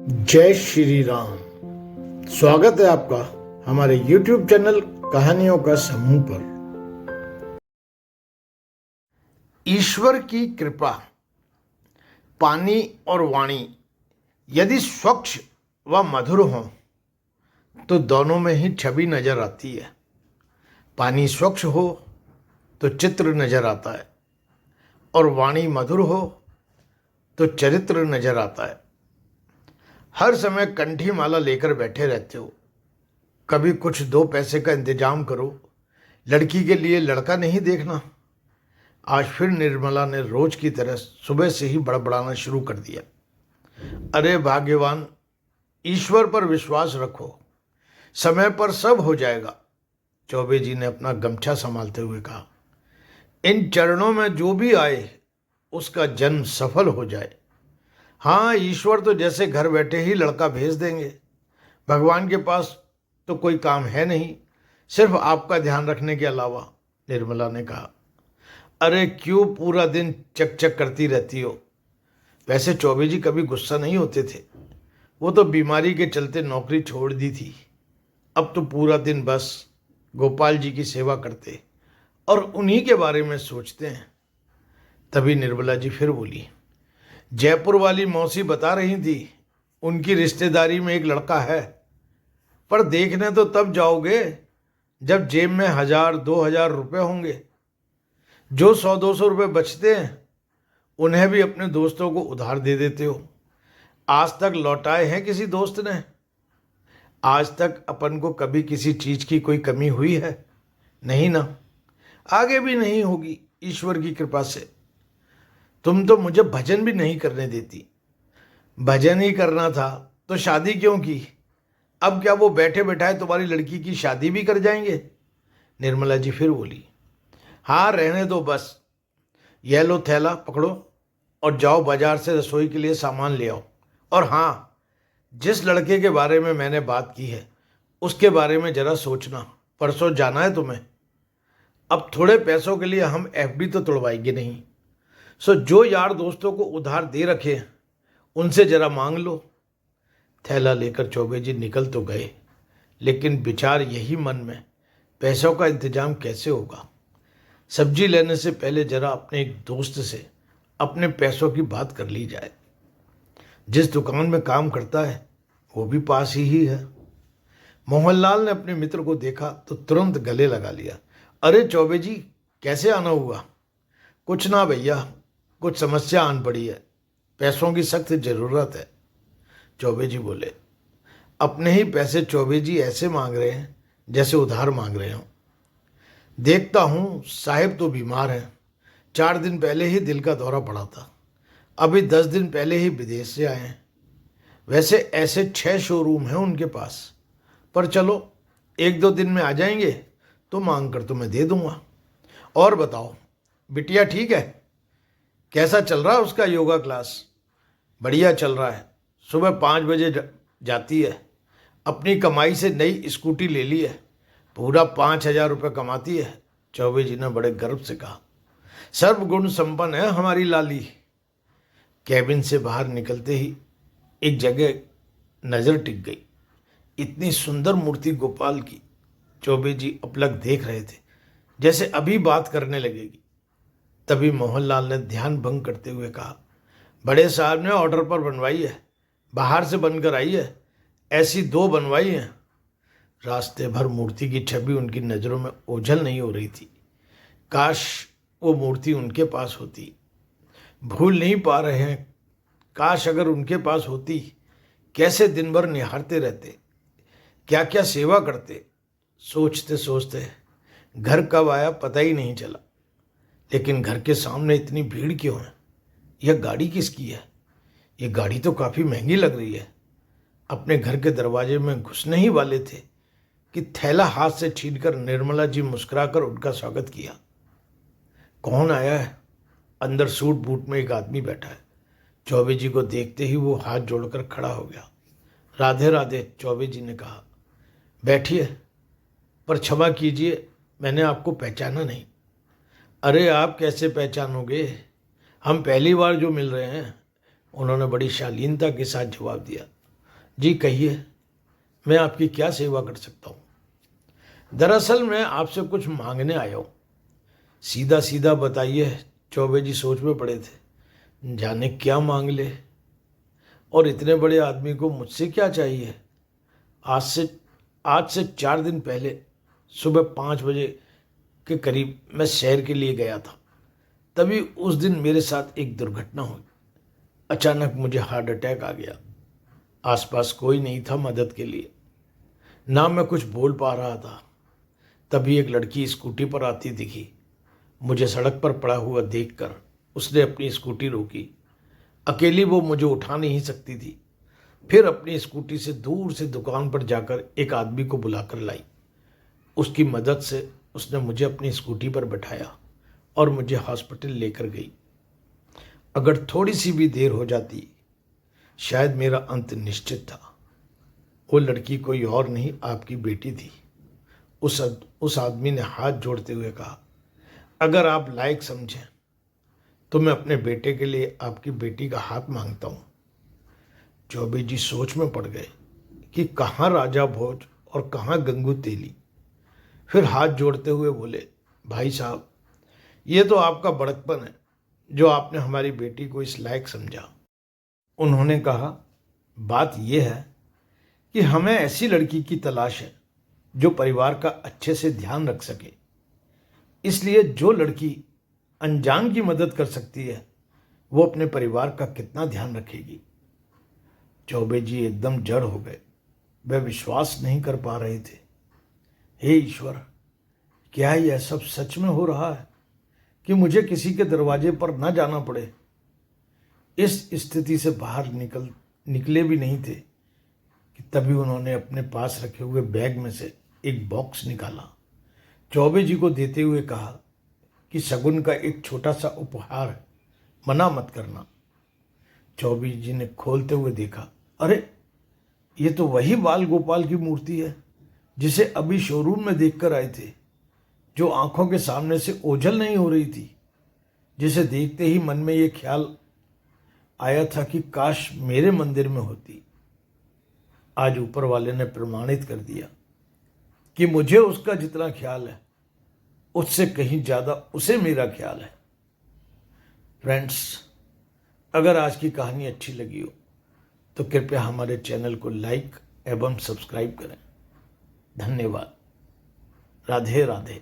जय श्री राम। स्वागत है आपका हमारे YouTube चैनल कहानियों का समूह पर। ईश्वर की कृपा। पानी और वाणी यदि स्वच्छ व मधुर हो तो दोनों में ही छवि नजर आती है। पानी स्वच्छ हो तो चित्र नजर आता है और वाणी मधुर हो तो चरित्र नजर आता है। हर समय कंठी माला लेकर बैठे रहते हो, कभी कुछ दो पैसे का इंतजाम करो, लड़की के लिए लड़का नहीं देखना। आज फिर निर्मला ने रोज की तरह सुबह से ही बड़बड़ाना शुरू कर दिया। अरे भाग्यवान, ईश्वर पर विश्वास रखो, समय पर सब हो जाएगा। चौबे जी ने अपना गमछा संभालते हुए कहा, इन चरणों में जो भी आए उसका जन्म सफल हो जाए। हाँ, ईश्वर तो जैसे घर बैठे ही लड़का भेज देंगे। भगवान के पास तो कोई काम है नहीं, सिर्फ आपका ध्यान रखने के अलावा। निर्मला ने कहा, अरे क्यों पूरा दिन चक चक करती रहती हो? वैसे चौबे जी कभी गुस्सा नहीं होते थे, वो तो बीमारी के चलते नौकरी छोड़ दी थी। अब तो पूरा दिन बस गोपाल जी की सेवा करते और उन्हीं के बारे में सोचते हैं। तभी निर्मला जी फिर बोली, जयपुर वाली मौसी बता रही थी उनकी रिश्तेदारी में एक लड़का है, पर देखने तो तब जाओगे जब जेब में 1000-2000 रुपए होंगे। जो 100-200 रुपए बचते हैं उन्हें भी अपने दोस्तों को उधार दे देते हो। आज तक लौटाए हैं किसी दोस्त ने? आज तक अपन को कभी किसी चीज की कोई कमी हुई है? नहीं ना, आगे भी नहीं होगी ईश्वर की कृपा से। तुम तो मुझे भजन भी नहीं करने देती। भजन ही करना था तो शादी क्यों की? अब क्या वो बैठे बैठाए तुम्हारी लड़की की शादी भी कर जाएंगे? निर्मला जी फिर बोली, हाँ रहने दो बस। यह लो थैला पकड़ो और जाओ बाजार से रसोई के लिए सामान ले आओ। और हाँ, जिस लड़के के बारे में मैंने बात की है उसके बारे में जरा सोचना, परसों जाना है तुम्हें। अब थोड़े पैसों के लिए हम एफडी तो तोड़वाएंगे नहीं, सो जो यार दोस्तों को उधार दे रखे उनसे जरा मांग लो। थैला लेकर चौबे जी निकल तो गए, लेकिन विचार यही मन में, पैसों का इंतजाम कैसे होगा? सब्जी लेने से पहले जरा अपने एक दोस्त से अपने पैसों की बात कर ली जाए। जिस दुकान में काम करता है वो भी पास ही है। मोहनलाल ने अपने मित्र को देखा तो तुरंत गले लगा लिया। अरे चौबे जी, कैसे आना हुआ? कुछ ना भैया, कुछ समस्या आन पड़ी है, पैसों की सख्त जरूरत है। चौबे जी बोले, अपने ही पैसे चौबे जी ऐसे मांग रहे हैं जैसे उधार मांग रहे हो। देखता हूँ साहिब तो बीमार हैं, 4 दिन पहले ही दिल का दौरा पड़ा था, अभी 10 दिन पहले ही विदेश से आए हैं। वैसे ऐसे 6 शोरूम हैं उनके पास, पर चलो 1-2 दिन में आ जाएंगे तो मांग कर तो मैं दे दूंगा। और बताओ, बिटिया ठीक है? कैसा चल रहा है उसका योगा क्लास? बढ़िया चल रहा है, सुबह 5 बजे जाती है। अपनी कमाई से नई स्कूटी ले ली है, पूरा 5000 रुपये कमाती है। चौबे जी ने बड़े गर्व से कहा, सर्वगुण संपन्न है हमारी लाली। कैबिन से बाहर निकलते ही एक जगह नजर टिक गई। इतनी सुंदर मूर्ति गोपाल की चौबे जी अपलक देख रहे थे, जैसे अभी बात करने लगेगी। तभी मोहनलाल ने ध्यान भंग करते हुए कहा, बड़े साहब ने ऑर्डर पर बनवाई है, बाहर से बनकर आई है, ऐसी 2 बनवाई हैं। रास्ते भर मूर्ति की छवि उनकी नज़रों में ओझल नहीं हो रही थी। काश वो मूर्ति उनके पास होती। भूल नहीं पा रहे हैं, काश अगर उनके पास होती, कैसे दिन भर निहारते रहते, क्या क्या सेवा करते। सोचते सोचते घर कब आया पता ही नहीं चला। लेकिन घर के सामने इतनी भीड़ क्यों है? यह गाड़ी किसकी है? यह गाड़ी तो काफ़ी महंगी लग रही है। अपने घर के दरवाजे में घुसने ही वाले थे कि थैला हाथ से छीनकर निर्मला जी मुस्कुराकर उनका स्वागत किया। कौन आया है? अंदर सूट बूट में एक आदमी बैठा है। चौबे जी को देखते ही वो हाथ जोड़कर खड़ा हो गया। राधे राधे, चौबे जी ने कहा। बैठिए, पर क्षमा कीजिए, मैंने आपको पहचाना नहीं। अरे आप कैसे पहचानोगे, हम पहली बार जो मिल रहे हैं। उन्होंने बड़ी शालीनता के साथ जवाब दिया। जी कहिए, मैं आपकी क्या सेवा कर सकता हूँ? दरअसल मैं आपसे कुछ मांगने आया हूँ। सीधा सीधा बताइए। चौबे जी सोच में पड़े थे, जाने क्या मांग ले। और इतने बड़े आदमी को मुझसे क्या चाहिए? आज से आज से 4 दिन पहले सुबह 5 बजे के करीब मैं शहर के लिए गया था। तभी उस दिन मेरे साथ एक दुर्घटना हुई। अचानक मुझे हार्ट अटैक आ गया। आसपास कोई नहीं था मदद के लिए, ना मैं कुछ बोल पा रहा था। तभी एक लड़की स्कूटी पर आती दिखी। मुझे सड़क पर पड़ा हुआ देखकर उसने अपनी स्कूटी रोकी। अकेली वो मुझे उठा नहीं सकती थी। फिर अपनी स्कूटी से दूर से दुकान पर जाकर एक आदमी को बुलाकर लाई। उसकी मदद से उसने मुझे अपनी स्कूटी पर बैठाया और मुझे हॉस्पिटल लेकर गई। अगर थोड़ी सी भी देर हो जाती, शायद मेरा अंत निश्चित था। वो लड़की कोई और नहीं, आपकी बेटी थी। उस आदमी ने हाथ जोड़ते हुए कहा, अगर आप लायक समझें तो मैं अपने बेटे के लिए आपकी बेटी का हाथ मांगता हूँ। चौबे जी सोच में पड़ गए कि कहाँ राजा भोज और कहाँ गंगू तेली। फिर हाथ जोड़ते हुए बोले, भाई साहब, ये तो आपका बड़कपन है जो आपने हमारी बेटी को इस लायक समझा। उन्होंने कहा, बात यह है कि हमें ऐसी लड़की की तलाश है जो परिवार का अच्छे से ध्यान रख सके। इसलिए जो लड़की अनजान की मदद कर सकती है, वो अपने परिवार का कितना ध्यान रखेगी। चौबे जी एकदम जड़ हो गए। वे विश्वास नहीं कर पा रहे थे। हे ईश्वर, क्या यह सब सच में हो रहा है कि मुझे किसी के दरवाजे पर न जाना पड़े? इस स्थिति से बाहर निकले भी नहीं थे कि तभी उन्होंने अपने पास रखे हुए बैग में से एक बॉक्स निकाला। चौबे जी को देते हुए कहा कि शगुन का एक छोटा सा उपहार है, मना मत करना। चौबे जी ने खोलते हुए देखा, अरे ये तो वही बाल गोपाल की मूर्ति है जिसे अभी शोरूम में देखकर आए थे, जो आंखों के सामने से ओझल नहीं हो रही थी, जिसे देखते ही मन में ये ख्याल आया था कि काश मेरे मंदिर में होती। आज ऊपर वाले ने प्रमाणित कर दिया कि मुझे उसका जितना ख्याल है, उससे कहीं ज़्यादा उसे मेरा ख्याल है। फ्रेंड्स, अगर आज की कहानी अच्छी लगी हो तो कृपया हमारे चैनल को लाइक एवं सब्सक्राइब करें। धन्यवाद। राधे राधे।